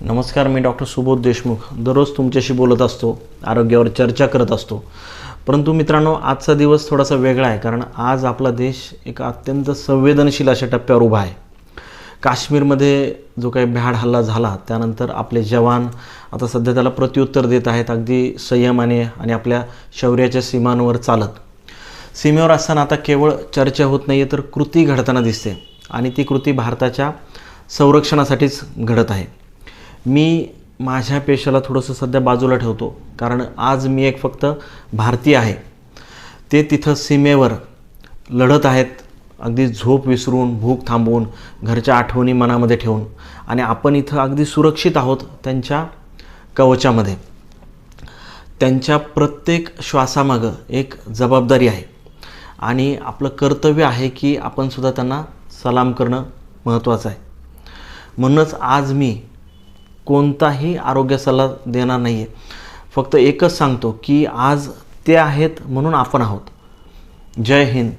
नमस्कार, मी डॉक्टर सुबोध देशमुख दररोज तुमच्याशी बोलत असतो, आरोग्यावर चर्चा करत असतो. परंतु मित्रांनो, आजचा दिवस थोडासा वेगळा आहे, कारण आज आपला देश एका अत्यंत संवेदनशील अशा टप्प्यावर उभा आहे. काश्मीरमध्ये जो काही भ्याड हल्ला झाला त्यानंतर आपले जवान आता सध्या त्याला प्रत्युत्तर देत आहेत, अगदी संयमाने आणि आपल्या शौर्याच्या सीमांवर चालत. सीमेवर असताना आता केवळ चर्चा होत नाही आहे, तर कृती घडताना दिसते आणि ती कृती भारताच्या संरक्षणासाठीच घडत आहे. मी माझ्या पेशाला थोडंसं सध्या बाजूला ठेवतो, कारण आज मी एक फक्त भारतीय आहे. ते तिथं सीमेवर लढत आहेत, अगदी झोप विसरून, भूक थांबवून, घरच्या आठवणी मनामध्ये ठेवून, आणि आपण इथं अगदी सुरक्षित आहोत त्यांच्या कवचामध्ये. त्यांच्या प्रत्येक श्वासामागं एक जबाबदारी आहे आणि आपलं कर्तव्य आहे की आपण सुद्धा त्यांना सलाम करणं महत्त्वाचं आहे. म्हणूनच आज मी कोणताही आरोग्य सल्ला देणार नाही आहे, फक्त एकच सांगतो की आज ते आहेत म्हणून आपण आहोत. जय हिंद.